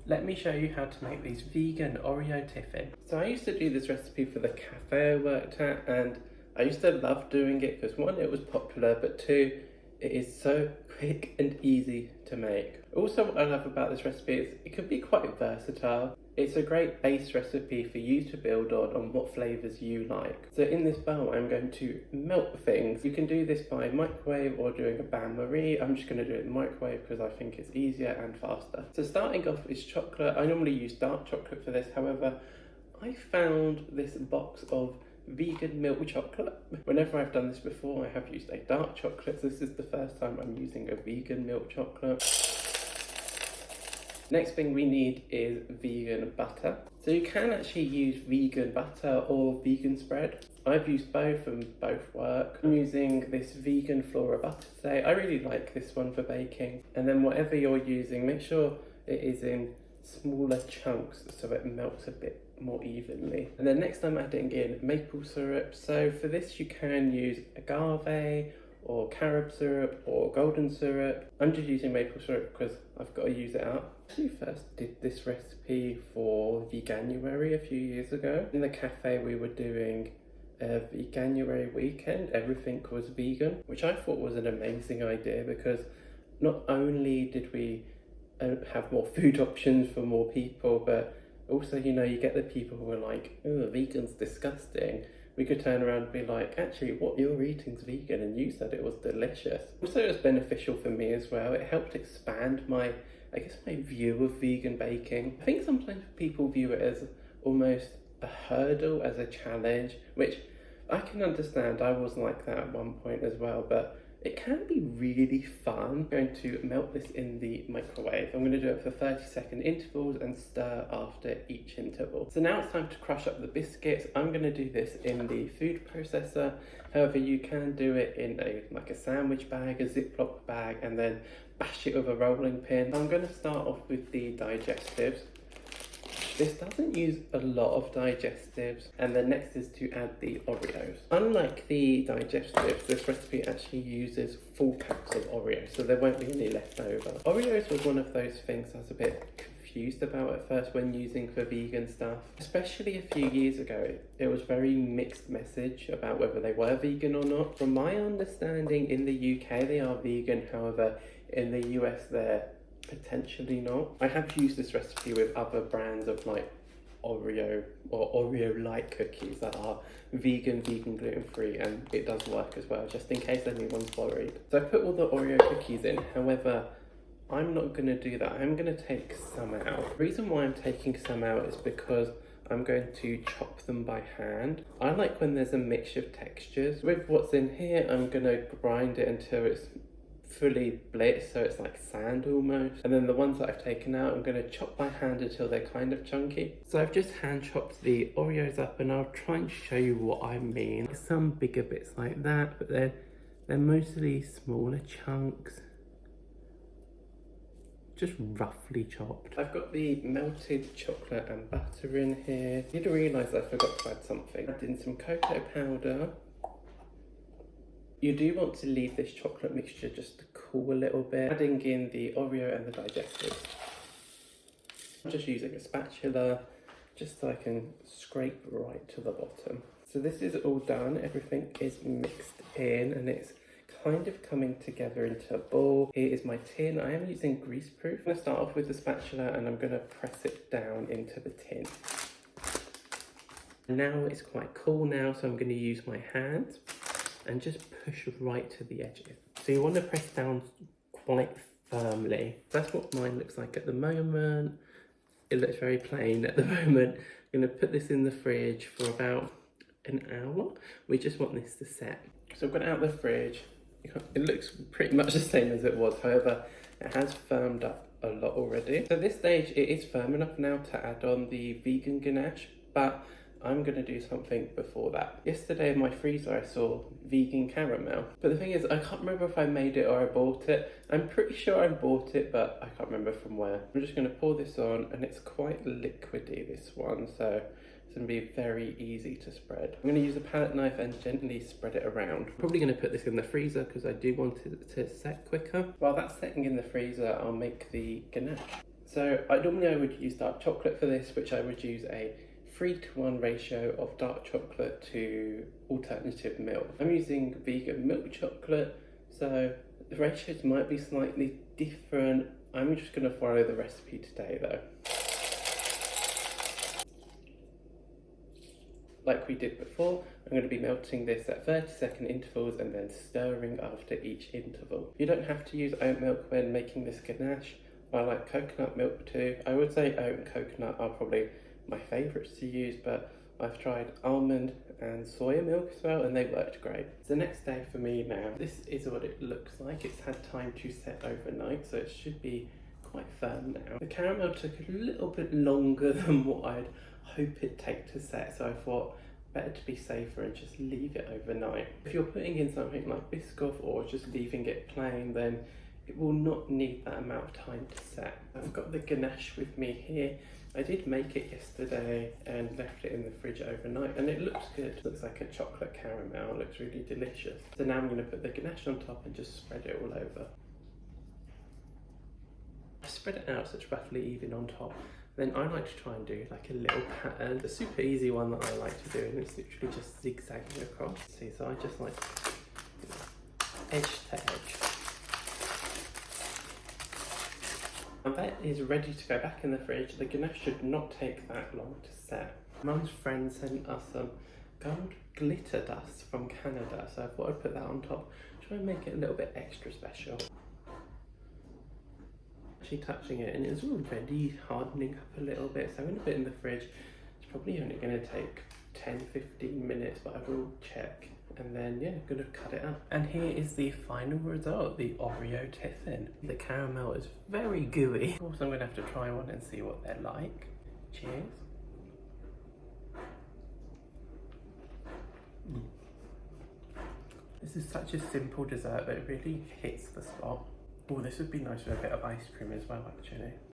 Let me show you how to make these vegan Oreo Tiffin. So I used to do this recipe for the cafe I worked at, and I used to love doing it because one, it was popular, but two, it is so quick and easy to make. Also, what I love about this recipe is it can be quite versatile. It's a great base recipe for you to build on what flavours you like. So in this bowl, I'm going to melt things. You can do this by microwave or doing a bain-marie. I'm just going to do it in microwave because I think it's easier and faster. So starting off is chocolate. I normally use dark chocolate for this. However, I found this box of vegan milk chocolate. Whenever I've done this before, I have used a dark chocolate. So this is the first time I'm using a vegan milk chocolate. Next thing we need is vegan butter. So you can actually use vegan butter or vegan spread. I've used both and both work. I'm using this vegan flora butter today. I really like this one for baking. And then whatever you're using, make sure it is in smaller chunks so it melts a bit more evenly. And then next I'm adding in maple syrup. So for this you can use agave or carob syrup or golden syrup. I'm just using maple syrup because I've got to use it up. I actually first did this recipe for Veganuary a few years ago. In the cafe we were doing a Veganuary weekend. Everything was vegan, which I thought was an amazing idea because not only did we have more food options for more people, but also, you know, you get the people who are like, oh, vegan's disgusting. We could turn around and be like, actually, what you're eating's vegan, and you said it was delicious. Also, it was beneficial for me as well. It helped expand my view of vegan baking. I think sometimes people view it as almost a hurdle, as a challenge, which I can understand. I was like that at one point as well, but it can be really fun. I'm going to melt this in the microwave. I'm going to do it for 30-second intervals and stir after each interval. So now it's time to crush up the biscuits. I'm going to do this in the food processor. However, you can do it in a sandwich bag, a Ziploc bag, and then bash it with a rolling pin. I'm going to start off with the digestives. This doesn't use a lot of digestives. And then next is to add the Oreos. Unlike the digestives, this recipe actually uses full cups of Oreos, so there won't be any left over. Oreos was one of those things I was a bit confused about at first when using for vegan stuff. Especially a few years ago, it was very mixed message about whether they were vegan or not. From my understanding, in the UK they are vegan, however in the US they're potentially not. I have used this recipe with other brands of like Oreo or Oreo-like cookies that are vegan, gluten-free, and it does work as well, just in case anyone's worried. So I put all the Oreo cookies in, however, I'm not going to do that. I'm going to take some out. The reason why I'm taking some out is because I'm going to chop them by hand. I like when there's a mixture of textures. With what's in here, I'm going to grind it until it's fully blitzed, so it's like sand almost. And then the ones that I've taken out, I'm going to chop by hand until they're kind of chunky. So I've just hand chopped the Oreos up, and I'll try and show you what I mean. Some bigger bits like that, but they're mostly smaller chunks, just roughly chopped. I've got the melted chocolate and butter in here. I did realise I forgot to add something. Add in some cocoa powder. You do want to leave this chocolate mixture just to cool a little bit. Adding in the Oreo and the digestives. I'm just using a spatula just so I can scrape right to the bottom. So this is all done. Everything is mixed in and it's kind of coming together into a ball. Here is my tin. I am using greaseproof. I'm going to start off with the spatula and I'm going to press it down into the tin. Now it's quite cool now, so I'm going to use my hands and just push right to the edges. So you want to press down quite firmly. That's what mine looks like at the moment. It looks very plain at the moment. I'm going to put this in the fridge for about an hour. We just want this to set. So I've got it out of the fridge. It looks pretty much the same as it was, however, it has firmed up a lot already. So at this stage, it is firm enough now to add on the vegan ganache, but I'm going to do something before that. Yesterday in my freezer I saw vegan caramel, but the thing is I can't remember if I made it or I bought it. I'm pretty sure I bought it, but I can't remember from where. I'm just going to pour this on, and it's quite liquidy, this one, so it's going to be very easy to spread. I'm going to use a palette knife and gently spread it around. I'm probably going to put this in the freezer because I do want it to set quicker. While that's setting in the freezer, I'll make the ganache. So normally I would use dark chocolate for this, which I would use a 3:1 ratio of dark chocolate to alternative milk. I'm using vegan milk chocolate, so the ratios might be slightly different. I'm just going to follow the recipe today though. Like we did before, I'm going to be melting this at 30-second intervals and then stirring after each interval. You don't have to use oat milk when making this ganache. I like coconut milk too. I would say oat and coconut are probably my favourites to use, but I've tried almond and soya milk as well and they worked great. It's the next day for me now. This is what it looks like. It's had time to set overnight, so it should be quite firm now. The caramel took a little bit longer than what I'd hope it'd take to set, so I thought better to be safer and just leave it overnight. If you're putting in something like biscoff or just leaving it plain, then it will not need that amount of time to set. I've got the ganache with me here. I did make it yesterday and left it in the fridge overnight and it looks good. It looks like a chocolate caramel, it looks really delicious. So now I'm going to put the ganache on top and just spread it all over. I spread it out so it's roughly even on top. Then I like to try and do like a little pattern. A super easy one that I like to do, and it's literally just zigzagging across. See, so I just like edge to edge. And that is ready to go back in the fridge. The ganache should not take that long to set. Mum's friend sent us some gold glitter dust from Canada, so I thought I'd put that on top, try and make it a little bit extra special. Actually touching it and it's already hardening up a little bit, so I'm going to put it in the fridge. It's probably only going to take 10-15 minutes, but I will check, and then yeah, I'm going to cut it up. And here is the final result, the Oreo Tiffin. The caramel is very gooey. Of course I'm going to have to try one and see what they're like. Cheers. This is such a simple dessert, but it really hits the spot. Oh, this would be nice with a bit of ice cream as well, actually.